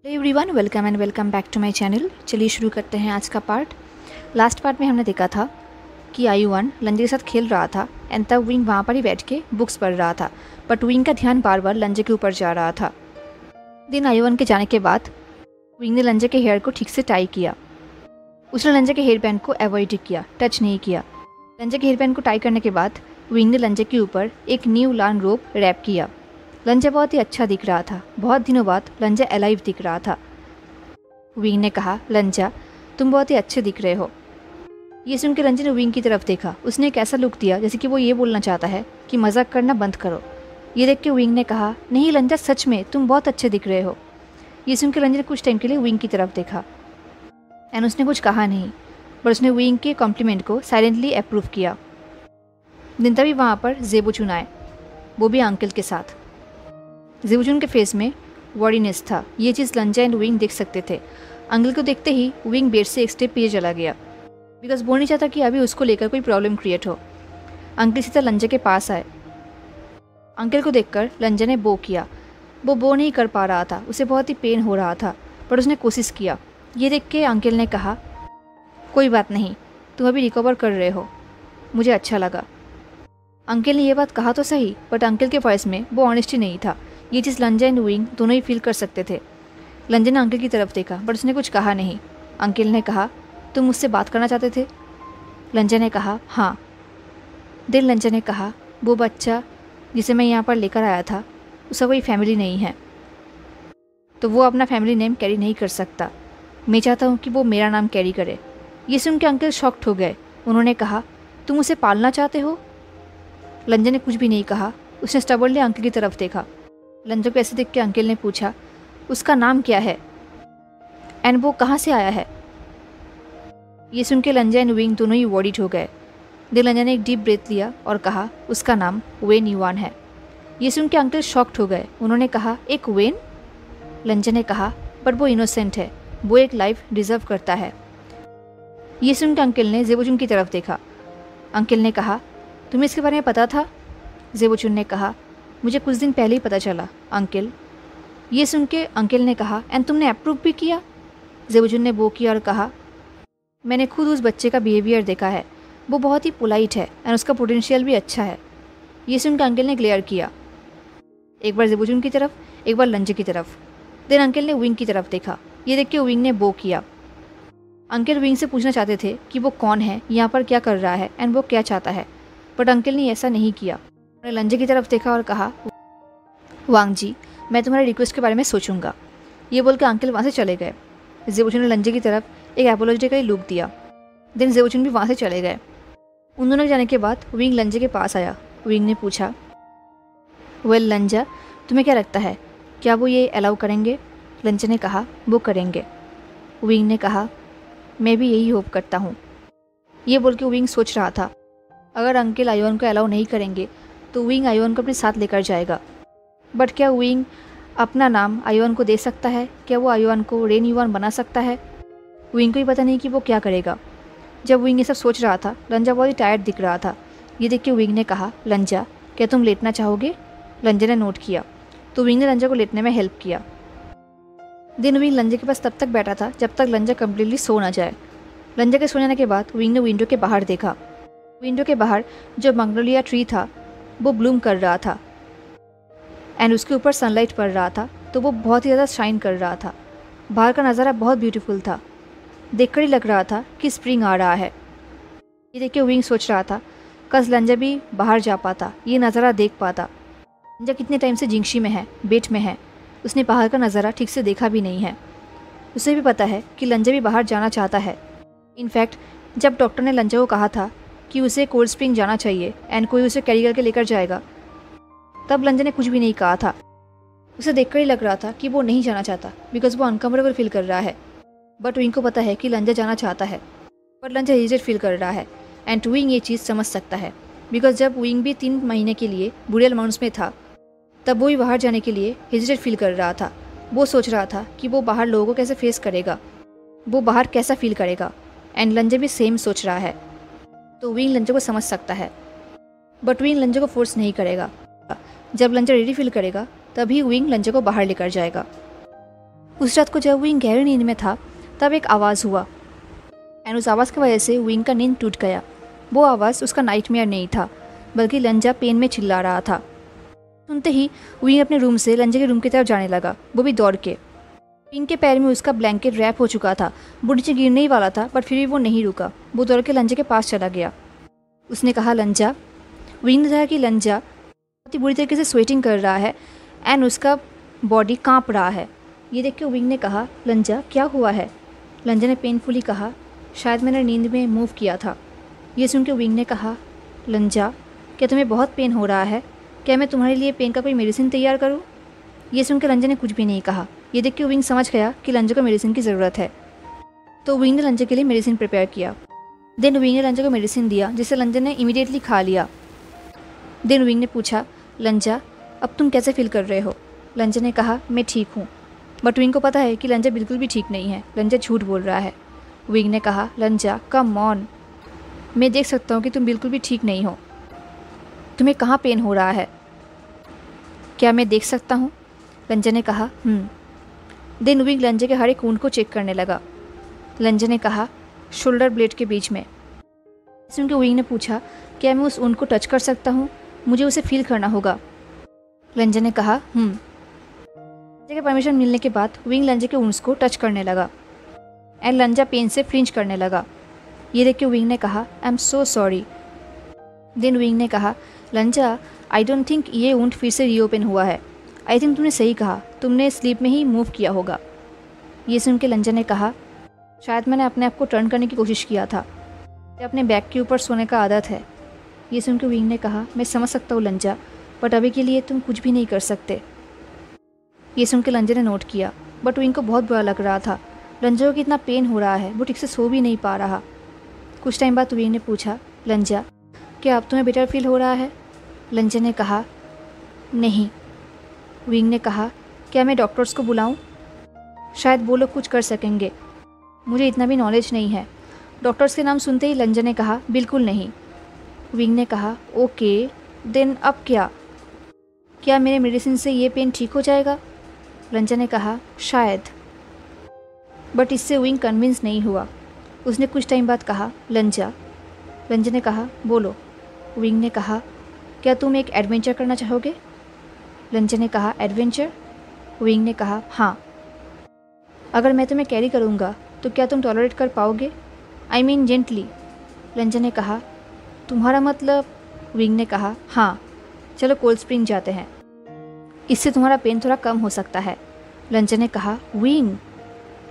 Everyone, welcome and welcome back to my channel. चलिए शुरू करते हैं आज का पार्ट। लास्ट पार्ट में हमने देखा था कि आयुवन लंजे के साथ खेल रहा था एंड तब विंग वहाँ पर ही बैठ के बुक्स पढ़ रहा था, बट विंग का ध्यान बार बार लंजे के ऊपर जा रहा था। दिन आयुवन के जाने के बाद विंग ने लंजे के हेयर को ठीक से टाई किया। उसने लंजे के हेयर बैंड को अवॉइड किया, टच नहीं किया। लंजे के हेयर बैंड को टाई करने के बाद विंग ने लंजे के ऊपर एक न्यू लान रोप रैप किया। लंजा बहुत ही अच्छा दिख रहा था। बहुत दिनों बाद लंजा अलाइव दिख रहा था। विंग ने कहा, लंजा तुम बहुत ही अच्छे दिख रहे हो। ये सुन के लंजा ने विंग की तरफ देखा। उसने एक ऐसा लुक दिया जैसे कि वो ये बोलना चाहता है कि मजाक करना बंद करो। ये देख के विंग ने कहा, नहीं लंजा, सच में तुम बहुत अच्छे दिख रहे हो। ये सुन के लंजा ने कुछ टाइम के लिए विंग की तरफ देखा एंड उसने कुछ कहा नहीं, पर उसने विंग के कॉम्प्लीमेंट को साइलेंटली अप्रूव किया। दिन तभी वहाँ पर ज़ेबुचुन आए, वो भी अंकल के साथ। ज़ेबुचुन के फेस में वॉरीनेस था। ये चीज़ लंजा एंड विंग देख सकते थे। अंकल को देखते ही विंग बेड से एक स्टेप पीछे चला गया, बिकॉज वो नहीं चाहता कि अभी उसको लेकर कोई प्रॉब्लम क्रिएट हो। अंकल सीधा लंजा के पास आए। अंकल को देखकर लंजा ने बो किया। वो बो नहीं कर पा रहा था, उसे बहुत ही पेन हो रहा था, पर उसने कोशिश किया। ये देख के अंकल ने कहा, कोई बात नहीं, तुम अभी रिकवर कर रहे हो, मुझे अच्छा लगा। अंकल ने यह बात कहा तो सही, बट अंकल के वॉइस में वो ऑनेस्टी नहीं था। ये चीज़ लंजा एंड विंग दोनों ही फील कर सकते थे। लंजा ने अंकल की तरफ देखा, बट उसने कुछ कहा नहीं। अंकल ने कहा, तुम मुझसे बात करना चाहते थे? लंजा ने कहा, हाँ। देन लंजा ने कहा, वो बच्चा जिसे मैं यहाँ पर लेकर आया था, उसका कोई फैमिली नहीं है, तो वो अपना फैमिली नेम कैरी नहीं कर सकता। मैं चाहता हूँ कि वो मेरा नाम कैरी करे। ये सुन के अंकल शॉक्ड हो गए। उन्होंने कहा, तुम उसे पालना चाहते हो? लंजा ने कुछ भी नहीं कहा। उसने स्टबर्नली अंकल की तरफ देखा। लंजा को ऐसे देख के अंकल ने पूछा, उसका नाम क्या है एंड वो कहाँ से आया है? ये सुन के लंजा एंड विंग दोनों ही वॉरीड हो गए। देन लंजा ने एक डीप ब्रेथ लिया और कहा, उसका नाम वेन युआन है। ये सुन के अंकल शॉक्ड हो गए। उन्होंने कहा, एक वेन? लंजा ने कहा, पर वो इनोसेंट है, वो एक लाइफ डिजर्व करता है। ये सुन के अंकल ने ज़ेबुचुन की तरफ देखा। अंकल ने कहा, तुम्हें इसके बारे में पता था? ज़ेबुचुन ने कहा, मुझे कुछ दिन पहले ही पता चला अंकल। ये सुन के अंकल ने कहा, एंड तुमने अप्रूव भी किया? ज़ेबुचुन ने वो किया और कहा, मैंने खुद उस बच्चे का बिहेवियर देखा है, वो बहुत ही पोलाइट है एंड उसका पोटेंशियल भी अच्छा है। ये सुन के अंकल ने क्लियर किया, एक बार ज़ेबुचुन की तरफ, एक बार लंजा की तरफ। देन अंकल ने विंग की तरफ देखा। ये देख के विंग ने बो किया। अंकल विंग से पूछना चाहते थे कि वो कौन है, यहाँ पर क्या कर रहा है एंड वो क्या चाहता है, बट अंकल ने ऐसा नहीं किया। उन्होंने लंजा की तरफ देखा और कहा, वांग जी, मैं तुम्हारे रिक्वेस्ट के बारे में सोचूंगा। ये बोल के अंकल वहाँ से चले गए। ज़ेबुचुन ने लंजा की तरफ एक एपोलॉजिकल लुक दिया। देन ज़ेबुचुन भी वहाँ से चले गए। उन दोनों के जाने के बाद विंग लंजा के पास आया। विंग ने पूछा, वेल लंजा, तुम्हें क्या लगता है, क्या वो ये अलाउ करेंगे? लंजा ने कहा, वो करेंगे। विंग ने कहा, मैं भी यही होप करता हूँ। ये बोल के विंग सोच रहा था, अगर अंकल आयुवन को अलाउ नहीं करेंगे तो विंग आयुवन को अपने साथ लेकर जाएगा, बट क्या विंग अपना नाम आयुवन को दे सकता है? क्या वो आयुवन को रेन युआन बना सकता है? विंग को ही पता नहीं कि वो क्या करेगा। जब विंग ये सब सोच रहा था, लंजा बहुत ही टायर्ड दिख रहा था। ये देख के विंग ने कहा, लंजा, क्या तुम लेटना चाहोगे? लंजा ने नोट किया, तो विंग ने लंजा को लेटने में हेल्प किया। दिन विंग लंजा के पास तब तक बैठा था जब तक लंजा कम्प्लीटली सो ना जाए। लंजा के सो जाने के बाद विंग ने विंडो के बाहर देखा। विंडो के बाहर जो मैग्नोलिया ट्री था वो ब्लूम कर रहा था एंड उसके ऊपर सनलाइट पड़ रहा था, तो वो बहुत ही ज़्यादा शाइन कर रहा था। बाहर का नज़ारा बहुत ब्यूटीफुल था। देखकर ही लग रहा था कि स्प्रिंग आ रहा है। ये देख के विंग सोच रहा था, कस लंजा भी बाहर जा पाता, ये नज़ारा देख पाता। लंजा कितने टाइम से जिंगशी में है, बेट में है, उसने बाहर का नज़ारा ठीक से देखा भी नहीं है। उसे भी पता है कि लंजा भी बाहर जाना चाहता है। इनफैक्ट जब डॉक्टर ने लंजा को कहा था कि उसे कोल्ड स्प्रिंग जाना चाहिए एंड कोई उसे कैरी करके लेकर जाएगा, तब लंजा ने कुछ भी नहीं कहा था। उसे देखकर ही लग रहा था कि वो नहीं जाना चाहता, बिकॉज वो अनकम्फर्टेबल फील कर रहा है। बट विंग को पता है कि लंजा जाना चाहता है, पर लंजा हेजिटेट फील कर रहा है एंड विंग ये चीज़ समझ सकता है, बिकॉज जब विंग भी 3 महीने के लिए बुरियल माउंट्स में था, तब वो भी बाहर जाने के लिए हेजिटेट फील कर रहा था। वो सोच रहा था कि वो बाहर लोगों को कैसे फेस करेगा, वो बाहर कैसा फील करेगा, एंड लंजा भी सेम सोच रहा है। तो विंग लंजा को समझ सकता है, बट विंग लंजा को फोर्स नहीं करेगा। जब लंजा रेडी फील करेगा तभी विंग लंजा को बाहर लेकर जाएगा। उस रात को जब विंग गहरी नींद में था तब एक आवाज़ हुआ एंड उस आवाज़ की वजह से विंग का नींद टूट गया। वो आवाज़ उसका नाइटमेयर नहीं था बल्कि लंजा पेन में चिल्ला रहा था। सुनते ही विंग अपने रूम से लंजा के रूम की तरफ जाने लगा, वो भी दौड़ के। विंग के पैर में उसका ब्लैंकेट रैप हो चुका था, वो नीचे गिरने ही वाला था, पर फिर भी वो नहीं रुका। वो दौड़ के लंजा के पास चला गया। उसने कहा लंजा। विंग ने देखा कि लंजा बहुत ही बुरी तरीके से स्वेटिंग कर रहा है एंड उसका बॉडी कांप रहा है। ये देख के विंग ने कहा लंजा क्या हुआ है। लंजा ने पेनफुली कहा शायद मैंने नींद में मूव किया था। ये सुन के विंग ने कहा लंजा क्या तुम्हें बहुत पेन हो रहा है, क्या मैं तुम्हारे लिए पेन का कोई मेडिसिन तैयार करूँ। ये सुन के लंजा ने कुछ भी नहीं कहा। ये देख के विंग समझ गया कि लंजा को मेडिसिन की ज़रूरत है, तो विंग ने लंजा के लिए मेडिसिन प्रिपेयर किया। देन विंग ने लंजा को मेडिसिन दिया जिसे लंजा ने इमीडिएटली खा लिया। देन विंग ने पूछा लंजा अब तुम कैसे फील कर रहे हो। लंजा ने कहा मैं ठीक हूँ, बट विंग को पता है कि लंजा बिल्कुल भी ठीक नहीं है, लंजा झूठ बोल रहा है। विंग ने कहा लंजा कम ऑन, मैं देख सकता हूँ कि तुम बिल्कुल भी ठीक नहीं हो, तुम्हें कहाँ पेन हो रहा है, क्या मैं देख सकता हूँ। लंजा ने कहा देन विंग लंजा के हर एक वुंड को चेक करने लगा। लंजा ने कहा शोल्डर ब्लेड के बीच में। सुन के विंग ने पूछा क्या मैं उस वुंड को टच कर सकता हूँ, मुझे उसे फील करना होगा। लंजा ने कहा लंजा के परमिशन मिलने के बाद विंग लंजा के वुंड्स को टच करने लगा एंड लंजा पेन से फ्रिंज करने लगा। ये देख के विंग ने कहा I am so sorry. Then विंग ने कहा लंजा आई डोंट थिंक ये वुंड फिर से रीओपन हुआ है, आई थिंक तुमने सही कहा, तुमने स्लीप में ही मूव किया होगा। ये सुन के लंजा ने कहा शायद मैंने अपने आप को टर्न करने की कोशिश किया था, अपने बैक के ऊपर सोने का आदत है। ये सुन के विंग ने कहा मैं समझ सकता हूँ लंजा, बट अभी के लिए तुम कुछ भी नहीं कर सकते। ये सुन के लंजा ने नोट किया, बट विंग को बहुत बुरा लग रहा था। लंजा को इतना पेन हो रहा है, वो ठीक से सो भी नहीं पा रहा। कुछ टाइम बाद विंग ने पूछा लंजा क्या अब तुम्हें बेटर फील हो रहा है। लंजा ने कहा नहीं। विंग ने कहा क्या मैं डॉक्टर्स को बुलाऊं, शायद वो लोग कुछ कर सकेंगे, मुझे इतना भी नॉलेज नहीं है। डॉक्टर्स के नाम सुनते ही लंजा ने कहा बिल्कुल नहीं। विंग ने कहा ओके देन अब क्या मेरे मेडिसिन से ये पेन ठीक हो जाएगा। लंजा ने कहा शायद, बट इससे विंग कन्विंस नहीं हुआ। उसने कुछ टाइम बाद कहा लंजा। लंजा ने कहा बोलो। विंग ने कहा क्या तुम एक एडवेंचर करना चाहोगे। लंजा ने कहा एडवेंचर। विंग ने कहा हाँ। अगर मैं तुम्हें कैरी करूँगा तो क्या तुम टॉलरेट कर पाओगे, आई मीन जेंटली। लंजा ने कहा तुम्हारा मतलब। विंग ने कहा हाँ चलो कोल्ड स्प्रिंग जाते हैं, इससे तुम्हारा पेन थोड़ा कम हो सकता है। लंजा ने कहा विंग।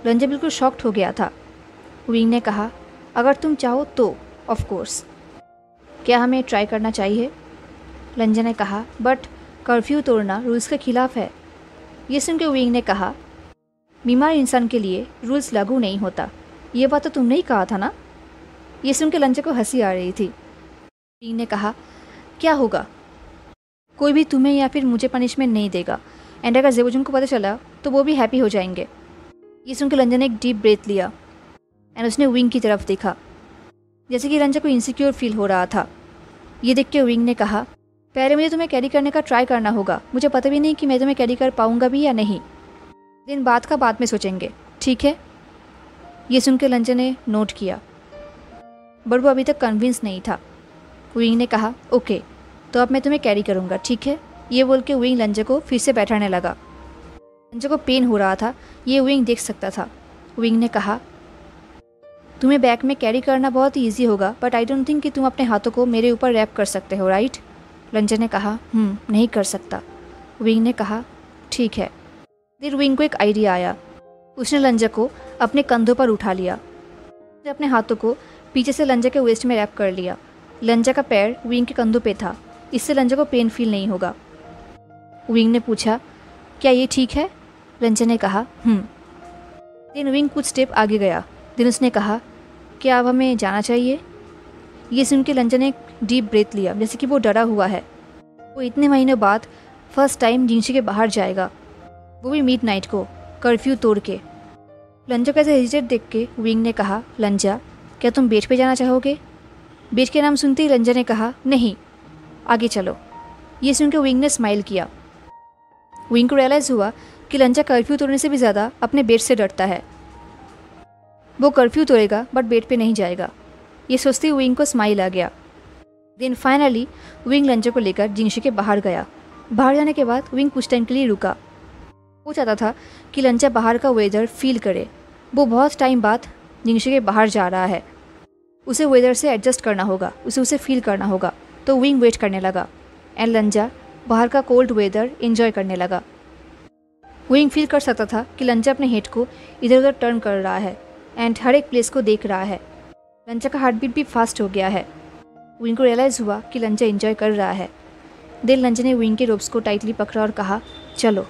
लंजा बिल्कुल शॉक्ड हो गया था। विंग ने कहा अगर तुम चाहो तो ऑफ कोर्स, क्या हमें ट्राई करना चाहिए। लंजा ने कहा बट कर्फ्यू तोड़ना रूल्स के खिलाफ है। ये सुन के विंग ने कहा बीमार इंसान के लिए रूल्स लागू नहीं होता, ये बात तो तुमने ही कहा था ना। ये सुन के लंजा को हंसी आ रही थी। विंग ने कहा क्या होगा, कोई भी तुम्हें या फिर मुझे पनिशमेंट नहीं देगा, एंड अगर जेबोजुन को पता चला तो वो भी हैप्पी हो जाएंगे। ये सुन के लंजा ने एक डीप ब्रेथ लिया एंड उसने विंग की तरफ देखा, जैसे कि लंजा को इनसिक्योर फील हो रहा था। ये देख के विंग ने कहा पहले मुझे तुम्हें कैरी करने का ट्राई करना होगा, मुझे पता भी नहीं कि मैं तुम्हें कैरी कर पाऊंगा भी या नहीं, दिन बात का बाद में सोचेंगे, ठीक है। ये सुन के लंजा ने नोट किया, बट वो अभी तक कन्विंस नहीं था। विंग ने कहा ओके तो अब मैं तुम्हें कैरी करूँगा, ठीक है। ये बोल के विंग लंजा को फिर से बैठाने लगा। लंजा को पेन हो रहा था, ये विंग देख सकता था। विंग ने कहा तुम्हें बैक में कैरी करना बहुत ही ईजी होगा, बट आई डोंट थिंक कि तुम अपने हाथों को मेरे ऊपर रैप कर सकते हो, राइट। लंजा ने कहा नहीं कर सकता। विंग ने कहा ठीक है। फिर विंग को एक आइडिया आया। उसने लंजा को अपने कंधों पर उठा लिया, उसने अपने हाथों को पीछे से लंजा के वेस्ट में रैप कर लिया। लंजा का पैर विंग के कंधों पे था, इससे लंजा को पेन फील नहीं होगा। विंग ने पूछा क्या ये ठीक है। लंजा ने कहा देन विंग कुछ स्टेप आगे गया। देन उसने कहा क्या अब हमें जाना चाहिए। ये सुन के लंजा ने एक डीप ब्रेथ लिया, जैसे कि वो डरा हुआ है। वो इतने महीनों बाद फर्स्ट टाइम जिंशी के बाहर जाएगा, वो भी मिडनाइट को, कर्फ्यू तोड़ के। लंजा कैसे हेजिटेट देख के विंग ने कहा लंजा क्या तुम बेट पे जाना चाहोगे। बेट के नाम सुनते ही लंजा ने कहा नहीं, आगे चलो। ये सुन के विंग ने स्माइल किया। विंग को रियलाइज़ हुआ कि लंजा कर्फ्यू तोड़ने से भी ज़्यादा अपने बेड से डरता है। वो कर्फ्यू तोड़ेगा बट बेड पे नहीं जाएगा। ये सोचते हुए विंग को स्माइल आ गया। देन फाइनली विंग लंजा को लेकर जिंगशी के बाहर गया। बाहर जाने के बाद विंग कुछ टाइम के लिए रुका। वो चाहता था कि लंजा बाहर का वेदर फील करे। वो बहुत टाइम बाद जिंगशी के बाहर जा रहा है, उसे वेदर से एडजस्ट करना होगा, उसे फील करना होगा। तो विंग वेट करने लगा एंड लंजा बाहर का कोल्ड वेदर एंजॉय करने लगा। विंग फील कर सकता था कि लंजा अपने हेड को इधर उधर टर्न कर रहा है एंड हर एक प्लेस को देख रहा है। लंजा का हार्ट बीट भी फास्ट हो गया है। विंग को रियलाइज़ हुआ कि लंजा एंजॉय कर रहा है। देन लंजा ने विंग के रोप्स को टाइटली पकड़ा और कहा चलो।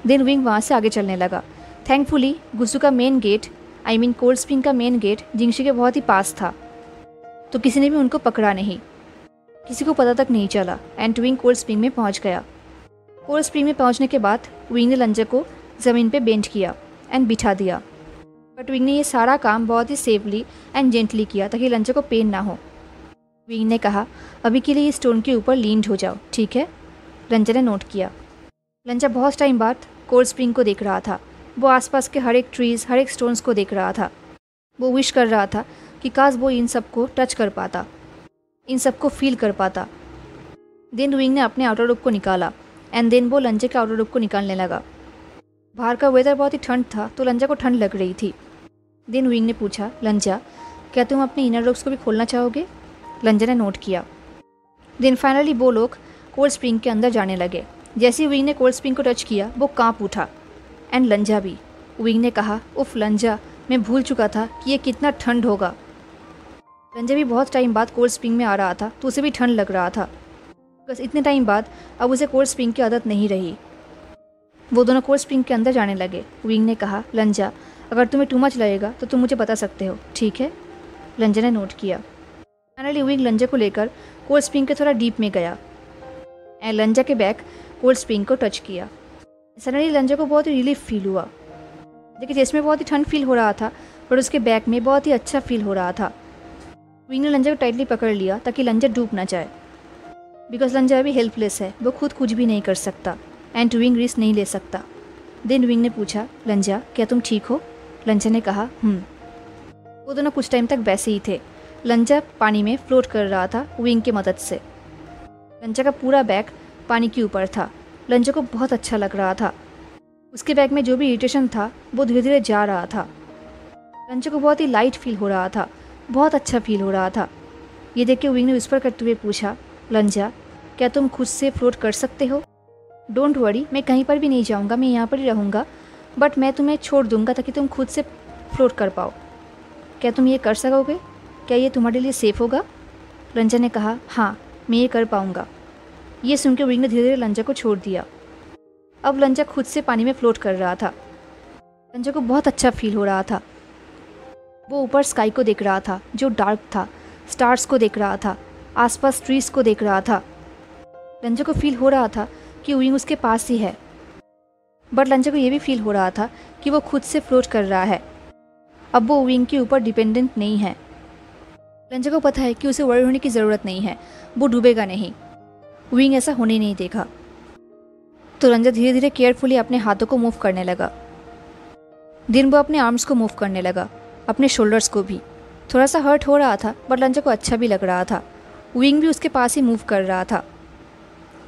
देन विंग वहाँ से आगे चलने लगा। थैंकफुली गुसू का main gate, I mean cold spring का मेन गेट जिंगशी के बहुत ही पास था, तो किसी ने भी उनको पकड़ा नहीं, किसी को पता तक नहीं चला एंड विंग कोल्ड स्प्रिंग में पहुँच गया। कोल्ड स्प्रिंग में पहुँचने के बाद विंग ने लंजा को ज़मीन पे बेंड किया एंड बिठा दिया। बट विंग ने ये सारा काम बहुत ही सेफली एंड जेंटली किया ताकि लंजा को पेन ना हो। विंग ने कहा अभी के लिए इस स्टोन के ऊपर लींड हो जाओ, ठीक है? लंजा ने नोट किया। लंजा बहुत टाइम बाद कोल्ड स्प्रिंग को देख रहा था। वो आसपास के हर एक ट्रीज़, हर एक स्टोन्स को देख रहा था। वो विश कर रहा था कि काश वो इन सब को टच कर पाता, इन सब को फील कर पाता। देन विंग ने अपने आउटर रूप को निकाला एंड देन वो लंजा के आउटर रूप को निकालने लगा। बाहर का वेदर बहुत ही ठंड था तो लंजा को ठंड लग रही थी। देन विंग ने पूछा लंजा क्या तुम अपने इनर रूप्स को भी खोलना चाहोगे? लंजा ने नोट किया। देन फाइनली वो लोग कोल्ड स्प्रिंग के अंदर जाने लगे। जैसे ही विंग ने कोल्ड स्प्रिंग को टच किया वो कांप उठा एंड लंजा भी। विंग ने कहा उफ लंजा, मैं भूल चुका था कि ये कितना ठंड होगा। लंजा भी बहुत टाइम बाद कोल्ड स्प्रिंग में आ रहा था तो उसे भी ठंड लग रहा था। बस इतने टाइम बाद अब उसे कोल्ड स्प्रिंग की आदत नहीं रही। वो दोनों कोल्ड स्प्रिंग के अंदर जाने लगे। विंग ने कहा लंजा अगर तुम्हें टू मच लगेगा तो तुम मुझे बता सकते हो, ठीक है? लंजा ने नोट किया। फाइनली विंग लंजा को लेकर कोल्ड स्प्रिंग के थोड़ा डीप में गया एंड लंजा के बैक कोल्ड स्प्रिंग को टच किया। सडनली लंजा को बहुत ही रिलीफ फील हुआ। देखिए चेस्ट में बहुत ही ठंड फील हो रहा था पर उसके बैक में बहुत ही अच्छा फील हो रहा था। विंग ने लंजा को टाइटली पकड़ लिया ताकि लंजा डूब ना जाए, बिकॉज लंजा अभी हेल्पलेस है, वो खुद कुछ भी नहीं कर सकता एंड विंग रिस्क नहीं ले सकता। देन विंग ने पूछा लंजा क्या तुम ठीक हो? लंजा ने कहा वो दोनों कुछ टाइम तक वैसे ही थे। लंजा पानी में फ्लोट कर रहा था विंग की मदद से। लंजा का पूरा बैग पानी के ऊपर था। लंजा को बहुत अच्छा लग रहा था। उसके बैग में जो भी इरिटेशन था वो धीरे धीरे जा रहा था। लंजा को बहुत ही लाइट फील हो रहा था, बहुत अच्छा फील हो रहा था। ये देख के विंग ने विस्पर करते हुए पूछा लंजा क्या तुम खुद से फ्लोट कर सकते हो? डोंट वरी, मैं कहीं पर भी नहीं जाऊँगा, मैं यहाँ पर ही रहूँगा, बट मैं तुम्हें छोड़ दूँगा ताकि तुम खुद से फ्लोट कर पाओ। क्या तुम ये कर सकोगे? क्या ये तुम्हारे लिए सेफ़ होगा? लंजा ने कहा हाँ, मैं ये कर पाऊँगा। ये सुनकर विंग ने धीरे धीरे लंजा को छोड़ दिया। अब लंजा खुद से पानी में फ्लोट कर रहा था। लंजा को बहुत अच्छा फील हो रहा था। वो ऊपर स्काई को देख रहा था जो डार्क था, स्टार्स को देख रहा था, आसपास ट्रीज़ को देख रहा था। लंजा को फील हो रहा था कि विंग उसके पास ही है, बट लंजा को ये भी फील हो रहा था कि वो खुद से फ्लोट कर रहा है। अब वो विंग के ऊपर डिपेंडेंट नहीं है। लंजा को पता है कि उसे वरी होने की ज़रूरत नहीं है, वो डूबेगा नहीं। विंग ऐसा होने नहीं देगा। तो लंजा धीरे धीरे केयरफुली अपने हाथों को मूव करने लगा। दिन वो अपने आर्म्स को मूव करने लगा, अपने शोल्डर्स को भी। थोड़ा सा हर्ट हो रहा था बट लंजा को अच्छा भी लग रहा था। विंग भी उसके पास ही मूव कर रहा था।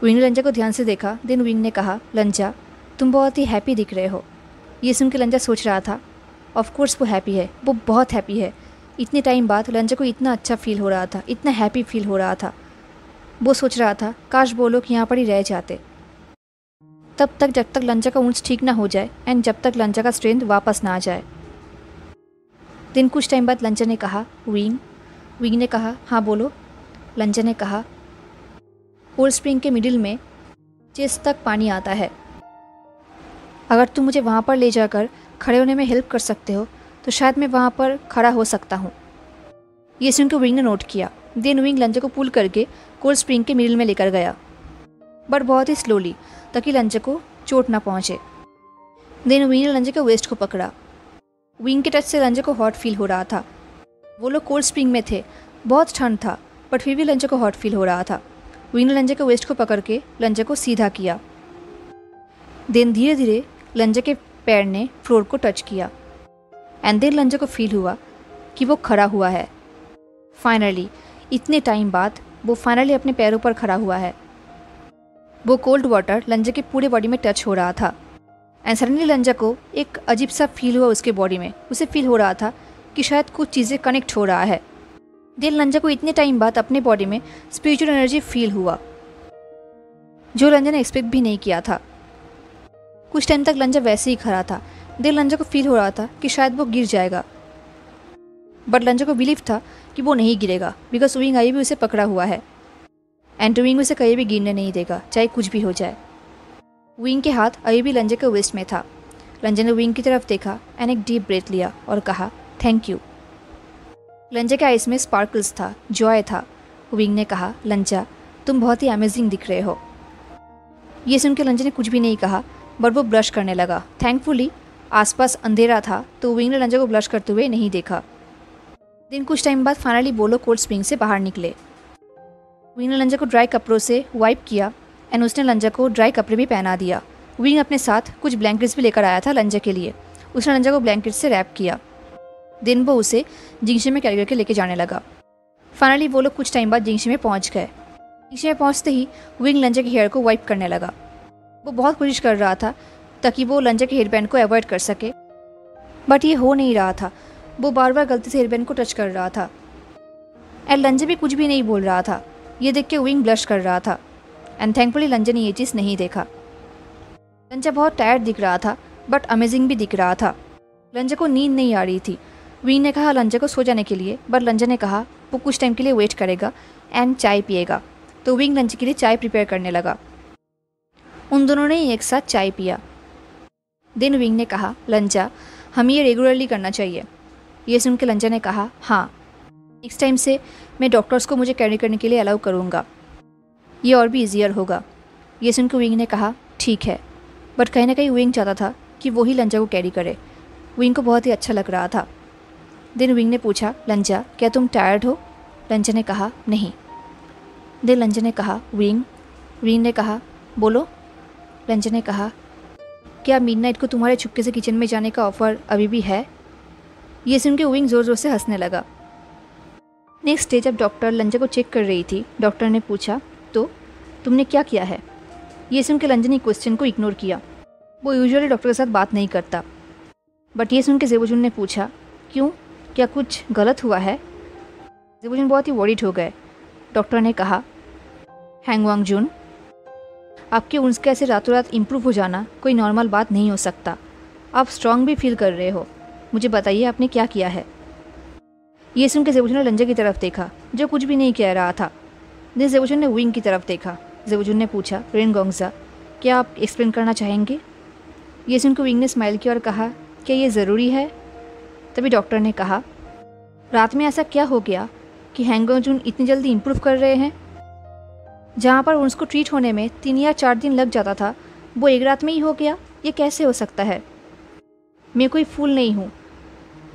विंग ने लंजा को ध्यान से देखा। देन विंग ने कहा लंजा तुम बहुत ही हैप्पी दिख रहे हो। ये सुन के लंजा सोच रहा था ऑफकोर्स वो हैप्पी है, वो बहुत हैप्पी है। इतने टाइम बाद लंजा को इतना अच्छा फील हो रहा था, इतना हैप्पी फील हो रहा था। वो सोच रहा था काश वो लोग यहाँ पर ही रह जाते, तब तक जब तक लंजा का ऊँच ठीक ना हो जाए एंड जब तक लंजा का स्ट्रेंथ वापस ना आ जाए। दिन कुछ टाइम बाद लंजा ने कहा विंग। विंग ने कहा हाँ बोलो। लंजा ने कहा कोल्ड स्प्रिंग के मिडिल में चेस्ट तक पानी आता है। अगर तुम मुझे वहाँ पर ले जाकर खड़े होने में हेल्प कर सकते हो तो शायद मैं वहाँ पर खड़ा हो सकता हूँ। ये सुनकर विंग ने नोट किया। देन विंग लंजा को पुल करके कोल्ड स्प्रिंग के मिडिल में लेकर गया, बट बहुत ही स्लोली ताकि लंजा को चोट ना पहुँचे। देन विंग ने लंजा के वेस्ट को पकड़ा। विंग के टच से लंजा को हॉट फील हो रहा था। वो लोग कोल्ड स्प्रिंग में थे, बहुत ठंड था, बट फिर भी लंजा को हॉट फील हो रहा था। विंग ने लंजा के वेस्ट को पकड़ के लंजा को सीधा किया। देन धीरे धीरे लंजा के पैर ने फ्लोर को टच किया एंड देन लंजा को फील हुआ कि वो खड़ा हुआ है। फाइनली इतने टाइम बाद वो फाइनली अपने पैरों पर खड़ा हुआ है। वो कोल्ड वाटर लंजा के पूरे बॉडी में टच हो रहा था एंड सडनली लंजा को एक अजीब सा फील हुआ उसके बॉडी में। उसे फील हो रहा था कि शायद कुछ चीज़ें कनेक्ट हो रहा है। देन लंजा को इतने टाइम बाद अपने बॉडी में स्पिरिचुअल एनर्जी फील हुआ जो लंजा ने एक्सपेक्ट भी नहीं किया था। कुछ टाइम तक लंजा वैसे ही खड़ा था। देन लंजा को फील हो रहा था कि शायद वो गिर जाएगा, बट लंजा को बिलीव था कि वो नहीं गिरेगा बिकॉज विंग आई भी उसे पकड़ा हुआ है एंड विंग उसे कहीं भी गिरने नहीं देगा चाहे कुछ भी हो जाए। विंग के हाथ अभी भी लंजा के वेस्ट में था। लंजा ने विंग की तरफ देखा एंड एक डीप ब्रेथ लिया और कहा थैंक यू। लंजा के आइस में स्पार्कल्स था, जॉय था। विंग ने कहा लंजा तुम बहुत ही अमेजिंग दिख रहे हो। ये सुन के लंजा ने कुछ भी नहीं कहा बट वो ब्लश करने लगा। थैंकफुली आसपास अंधेरा था तो विंग ने लंजा को ब्लश करते हुए नहीं देखा। दिन कुछ टाइम बाद फाइनली बोलो कोल्ड स्प्रिंग से बाहर निकले। विंग ने लंजा को ड्राई कपड़ों से वाइप किया एंड उसने लंजा को ड्राई कपड़े भी पहना दिया। विंग अपने साथ कुछ ब्लैंकेट्स भी लेकर आया था लंजा के लिए। उसने लंजा को ब्लैंकेट से रैप किया। दिन वो उसे जिंगशे में कैरी करके लेके जाने लगा। फाइनली वो लोग कुछ टाइम बाद जिंगशे में पहुंच गए। जिंगशे में पहुंचते ही विंग लंजा के हेयर को वाइप करने लगा। वो बहुत कोशिश कर रहा था ताकि वो लंजा के हेयरबैंड को अवॉइड कर सके, बट ये हो नहीं रहा था। वो बार बार गलती से हेयरबैंड को टच कर रहा था एंड लंजा भी कुछ भी नहीं बोल रहा था। ये देख के विंग ब्लश कर रहा था एंड थैंकफुली लंजा ने ये चीज़ नहीं देखा। लंजा बहुत टायर्ड दिख रहा था बट अमेजिंग भी दिख रहा था। लंजा को नींद नहीं आ रही थी। विंग ने कहा लंजा को सो जाने के लिए, बट लंजा ने कहा वो कुछ टाइम के लिए वेट करेगा एंड चाय पिएगा। तो विंग लंजा के लिए चाय प्रिपेयर करने लगा। उन दोनों ने एक साथ चाय पिया। देन विंग ने कहा लंजा हमें ये रेगुलरली करना चाहिए। ये सुन के लंजा ने कहा हाँ, नेक्स्ट टाइम से मैं डॉक्टर्स को मुझे कैरी करने के लिए अलाउ करूँगा, ये और भी ईजियर होगा। ये सुन के विंग ने कहा ठीक है, बट कहीं ना कहीं विंग चाहता था कि वो ही लंजा को कैरी करे। विंग को बहुत ही अच्छा लग रहा था। देन विंग ने पूछा लंजा क्या तुम टायर्ड हो? लंजा ने कहा नहीं। देन लंजा ने कहा विंग ने कहा बोलो। लंजा ने कहा क्या मिडनाइट को तुम्हारे चुपके से किचन में जाने का ऑफ़र अभी भी है? ये सुन के विंग ज़ोर ज़ोर से हंसने लगा। नेक्स्ट डे जब डॉक्टर लंजा को चेक कर रही थी, डॉक्टर ने पूछा तो तुमने क्या किया है? ये सुन के लंजा ने क्वेश्चन को इग्नोर किया। वो यूजुअली डॉक्टर के साथ बात नहीं करता, बट ये सुन के ज़ेबोजुन ने पूछा क्यों, क्या कुछ गलत हुआ है? ज़ेबोजुन बहुत ही वरीड हो गए। डॉक्टर ने कहा हैंगवांग जुन, आपके वुंड्स का ऐसे रातों रात इम्प्रूव हो जाना कोई नॉर्मल बात नहीं हो सकता। आप स्ट्रांग भी फील कर रहे हो। मुझे बताइए आपने क्या किया है? ये सुन के ज़ेबोजुन ने लंजा की तरफ देखा जो कुछ भी नहीं कह रहा था। देन ज़ेबोजुन ने विंग की तरफ देखा। ज़ेबोजुन ने पूछा रेनगोंगजा क्या आप एक्सप्लेन करना चाहेंगे? ये सुन के विंग ने स्माइल किया और कहा क्या ये ज़रूरी है? तभी डॉक्टर ने कहा रात में ऐसा क्या हो गया कि हैंगवांग जुन इतनी जल्दी इम्प्रूव कर रहे हैं? जहाँ पर उसको ट्रीट होने में 3 या 4 दिन लग जाता था वो एक रात में ही हो गया। ये कैसे हो सकता है? मैं कोई फूल नहीं हूँ,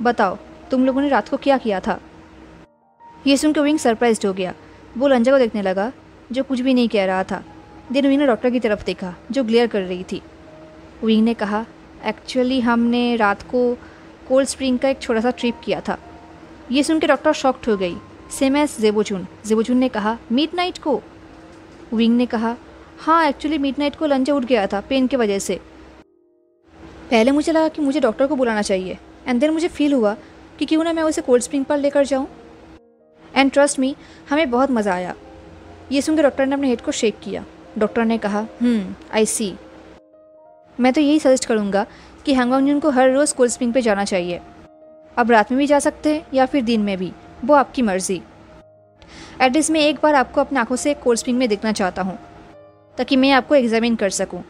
बताओ तुम लोगों ने रात को क्या किया था? ये सुन के विंग सरप्राइज्ड हो गया। वो लंजा को देखने लगा जो कुछ भी नहीं कह रहा था। देन विंग ने डॉक्टर की तरफ देखा जो ग्लेयर कर रही थी। विंग ने कहा एक्चुअली हमने रात को कोल्ड स्प्रिंग का एक छोटा सा ट्रिप किया था। ये सुन के डॉक्टर शॉक्ड हो गई, सेम एज ज़ेबोजुन। ज़ेबोजुन ने कहा मिडनाइट को? विंग ने कहा हाँ, एक्चुअली मिडनाइट को लंजा उठ गया था पेन की वजह से। पहले मुझे लगा कि मुझे डॉक्टर को बुलाना चाहिए एंड देन मुझे फील हुआ कि क्यों ना मैं उसे कोल्ड स्प्रिंग पर लेकर जाऊँ। एंड ट्रस्ट मी, हमें बहुत मज़ा आया। ये सुन के डॉक्टर ने अपने हेड को शेक किया। डॉक्टर ने कहा आई सी। मैं तो यही सजेस्ट करूँगा कि हैंगवांग जुन को हर रोज़ कोल्ड स्प्रिंग पे जाना चाहिए। अब रात में भी जा सकते हैं या फिर दिन में भी, वो आपकी मर्ज़ी। एटलीस्ट मैं एक बार आपको अपनी आंखों से कोल्ड स्प्रिंग में देखना चाहता हूँ ताकि मैं आपको एग्जामिन कर सकूँ।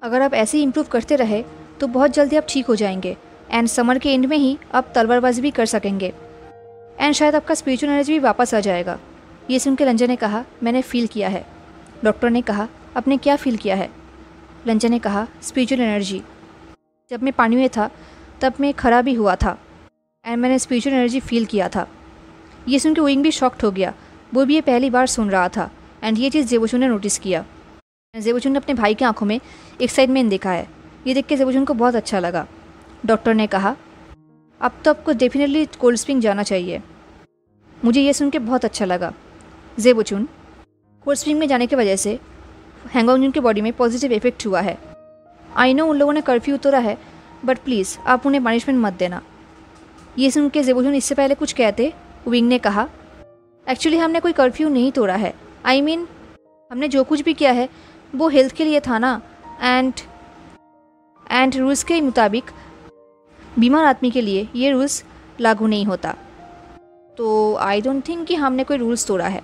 अगर आप ऐसे ही इम्प्रूव करते रहे तो बहुत जल्दी आप ठीक हो जाएंगे एंड समर के एंड में ही आप तलवारबाजी भी कर सकेंगे एंड शायद आपका स्पिरिचुअल एनर्जी भी वापस आ जाएगा। ये सुन के लंजा ने कहा मैंने फ़ील किया है। डॉक्टर ने कहा आपने क्या फ़ील किया है? लंजा ने कहा स्पिरिचुअल एनर्जी। जब मैं पानी में था तब मैं खड़ा भी हुआ था एंड मैंने स्पिरिचुअल एनर्जी फ़ील किया था। ये सुन के विंग भी शॉक्ड हो गया। वो भी ये पहली बार सुन रहा था एंड ये चीज़ ज़ेबोजुन ने नोटिस किया। जेबोचुन ने अपने भाई की आंखों में एक्साइटमेंट देखा है। ये देख के जेबोचुन को बहुत अच्छा लगा। डॉक्टर ने कहा, अब तो आपको डेफिनेटली कोल्ड स्प्रिंग जाना चाहिए। मुझे ये सुन के बहुत अच्छा लगा। जेबोचुन, कोल्ड स्प्रिंग में जाने की वजह से हैंगओंगजुन की बॉडी में पॉजिटिव इफेक्ट हुआ है। आई नो उन लोगों ने कर्फ्यू तोड़ा है, बट प्लीज़ आप उन्हें पनिशमेंट मत देना। ये सुन के जेबोचुन इससे पहले कुछ कहते, विंग ने कहा, एक्चुअली हमने कोई कर्फ्यू नहीं तोड़ा है। आई मीन हमने जो कुछ भी किया है वो हेल्थ के लिए था ना, एंड रूल्स के मुताबिक बीमार आदमी के लिए ये रूल्स लागू नहीं होता। तो आई डोंट थिंक कि हमने कोई रूल्स तोड़ा है।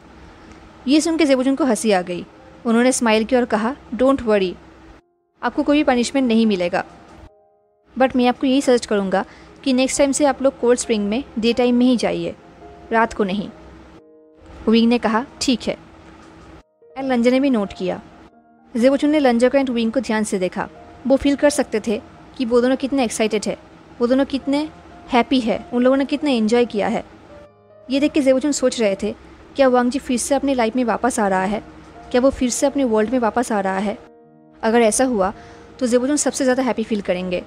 ये सुन के जेबोचुन को हंसी आ गई। उन्होंने स्माइल की और कहा, डोंट वरी, आपको कोई भी पनिशमेंट नहीं मिलेगा, बट मैं आपको यही सजेस्ट करूँगा कि नेक्स्ट टाइम से आप लोग कोल्ड स्प्रिंग में डे टाइम में ही जाइए, रात को नहीं। विंग ने कहा, ठीक है। एंड लंजर ने भी नोट किया। जेबोचुन ने लंजर एंड विंग को ध्यान से देखा। वो फील कर सकते थे कि वो दोनों कितने एक्साइटेड है, वो दोनों कितने हैप्पी है, उन लोगों ने कितने एंजॉय किया है। ये देख के जेबोचुन सोच रहे थे, क्या वांग जी फिर से अपनी लाइफ में वापस आ रहा है? क्या वो फिर से अपने वर्ल्ड में वापस आ रहा है? अगर ऐसा हुआ तो जेबोचुन सबसे ज़्यादा हैप्पी फील करेंगे।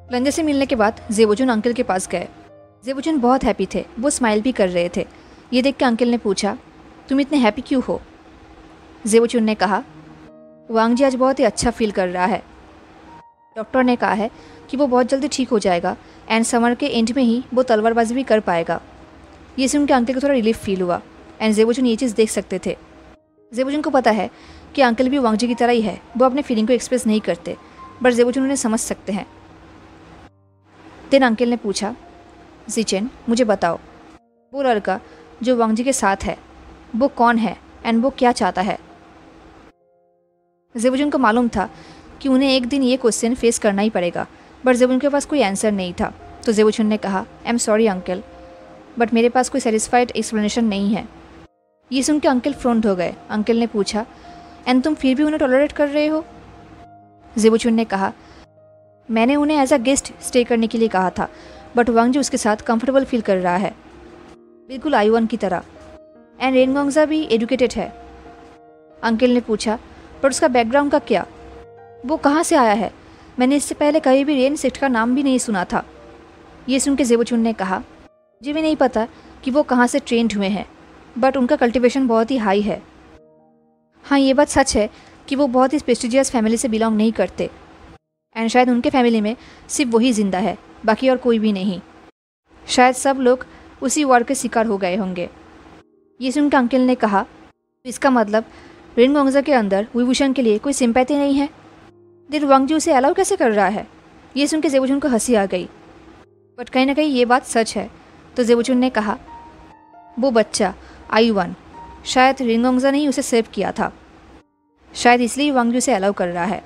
लंजर से मिलने के बाद जेबोचुन अंकल के पास गए। जेबोचुन बहुत हैप्पी थे, वो स्माइल भी कर रहे थे। ये देख के अंकल ने पूछा, तुम इतने हैप्पी क्यों हो? जेबोचुन ने कहा, वांग जी आज बहुत ही अच्छा फील कर रहा है। डॉक्टर ने कहा है कि वो बहुत जल्दी ठीक हो जाएगा एंड समर के एंड में ही वो तलवारबाजी भी कर पाएगा। ये सुन के अंकल को थोड़ा रिलीफ फील हुआ एंड जेबोचुन ये चीज़ देख सकते थे। जेबोचुन को पता है कि अंकल भी वांग जी की तरह ही है, वो अपने फीलिंग को एक्सप्रेस नहीं करते, बट जेबोचुन उन्हें समझ सकते हैं। देन अंकल ने पूछा, ज़िचेन मुझे बताओ, वो लड़का जो वांग जी के साथ है वो कौन है एंड वो क्या चाहता है? जेबोचुन को मालूम था कि उन्हें एक दिन ये क्वेश्चन फेस करना ही पड़ेगा, बट जेबोचुन के पास कोई आंसर नहीं था। तो जेबोचुन ने कहा, I am sorry uncle, but मेरे पास कोई सेटिस्फाइड एक्सप्लेनेशन नहीं है। ये सुन के अंकल फ्रॉन्ट हो गए। अंकल ने पूछा, एंड तुम फिर भी उन्हें टॉलरेट कर रहे हो? जेबोचुन ने कहा, मैंने उन्हें एज अ गेस्ट स्टे करने के लिए कहा था, बट वांग जी उसके साथ कंफर्टेबल फील कर रहा है, बिल्कुल आईवन की तरह। एंड रेनगोंगजा भी एजुकेटेड है। अंकल ने पूछा, पर उसका बैकग्राउंड का क्या? वो कहाँ से आया है? मैंने इससे पहले कहीं भी रेन सेक्ट का नाम भी नहीं सुना था। ये सुन के जेबोचुन ने कहा, मुझे भी नहीं पता कि वो कहाँ से ट्रेंड हुए हैं, बट उनका कल्टीवेशन बहुत ही हाई है। हाँ, ये बात सच है कि वो बहुत ही प्रेस्टिजियस फैमिली से बिलोंग नहीं करते, एंड शायद उनके फैमिली में सिर्फ वही जिंदा है, बाकी और कोई भी नहीं। शायद सब लोग उसी वॉर के शिकार हो गए होंगे। ये सुनकर अंकल ने कहा, इसका मतलब रेनगोंगजा के अंदर विभूषण के लिए कोई सिंपैथी नहीं है? देन वांग जी उसे अलाउ कैसे कर रहा है? ये सुन के जेबोचुन को हंसी आ गई, बट कहीं ना कहीं ये बात सच है। तो जेबोचुन ने कहा, वो बच्चा आई-1 शायद रेनगोंगजा ने ही उसे सेव किया था, शायद इसलिए वांग जी उसे अलाउ कर रहा है।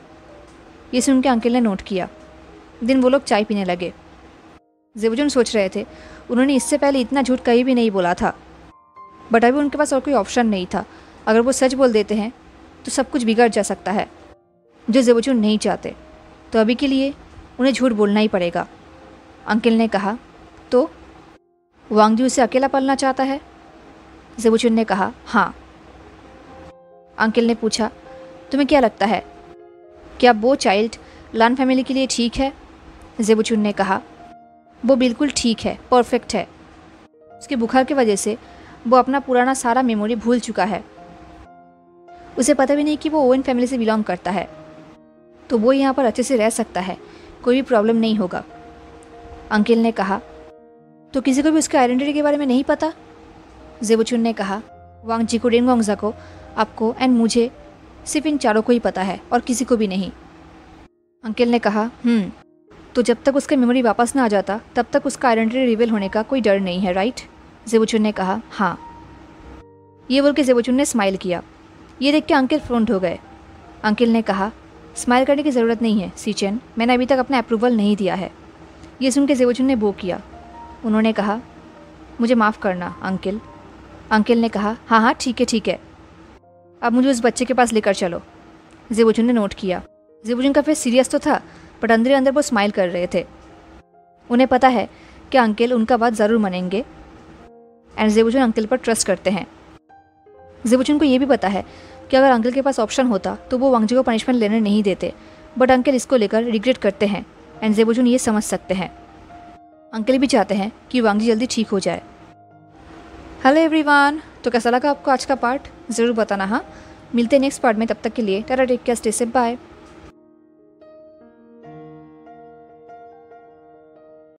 ये सुन के अंकल ने नोट किया। दिन वो लोग चाय पीने लगे। जेबोचुन सोच रहे थे, उन्होंने इससे पहले इतना झूठ कहीं भी नहीं बोला था, बट अभी उनके पास और कोई ऑप्शन नहीं था। अगर वो सच बोल देते हैं तो सब कुछ बिगड़ जा सकता है, जो जेबोचुन नहीं चाहते। तो अभी के लिए उन्हें झूठ बोलना ही पड़ेगा। अंकल ने कहा, तो वांग जी उसे अकेला पालना चाहता है? जेबोचुन ने कहा, हाँ। अंकल ने पूछा, तुम्हें क्या लगता है, क्या वो चाइल्ड लान फैमिली के लिए ठीक है? जेबोचुन ने कहा, वो बिल्कुल ठीक है, परफेक्ट है। उसके बुखार की वजह से वो अपना पुराना सारा मेमोरी भूल चुका है। उसे पता भी नहीं कि वो ओवन फैमिली से बिलोंग करता है, तो वो यहाँ पर अच्छे से रह सकता है, कोई भी प्रॉब्लम नहीं होगा। अंकल ने कहा, तो किसी को भी उसके आइडेंटिटी के बारे में नहीं पता? जेबोचुन ने कहा, वांग जी को, रेनगोंगजा को, आपको एंड मुझे, सिर्फ इन चारों को ही पता है और किसी को भी नहीं। अंकल ने कहा, तो जब तक उसका मेमोरी वापस ना आ जाता तब तक उसका आइडेंटिटी रिवील होने का कोई डर नहीं है, राइट? जेबोचुन ने कहा, हाँ। ये बोल के जेबोचुन ने स्माइल किया। ये देख के अंकल फ्रॉन्ट हो गए। अंकल ने कहा, स्माइल करने की ज़रूरत नहीं है सीचेन, मैंने अभी तक अपना अप्रूवल नहीं दिया है। ये सुन के जेबोचुन ने वो किया। उन्होंने कहा, मुझे माफ़ करना अंकल। अंकल ने कहा, हाँ हाँ ठीक है ठीक है, अब मुझे उस बच्चे के पास लेकर चलो। जेबोचुन ने नोट किया। जेबोचुन का फेस सीरियस तो था, बट अंदर अंदर वो स्माइल कर रहे थे। उन्हें पता है कि अंकल उनका बात ज़रूर मानेंगे, एंड जेबोचुन अंकल पर ट्रस्ट करते हैं। जेबोचुन को ये भी पता है कि अगर अंकल के पास ऑप्शन होता तो वो वांगजी को पनिशमेंट लेने नहीं देते, बट अंकल इसको लेकर रिग्रेट करते हैं एंड जेबोजुन ये समझ सकते हैं। अंकल भी चाहते हैं कि वांगजी जल्दी ठीक हो जाए। हेलो एवरीवन, तो कैसा लगा आपको आज का पार्ट ज़रूर बताना। हाँ, मिलते हैं नेक्स्ट पार्ट में, तब तक के लिए tata, take care, stay safe, bye.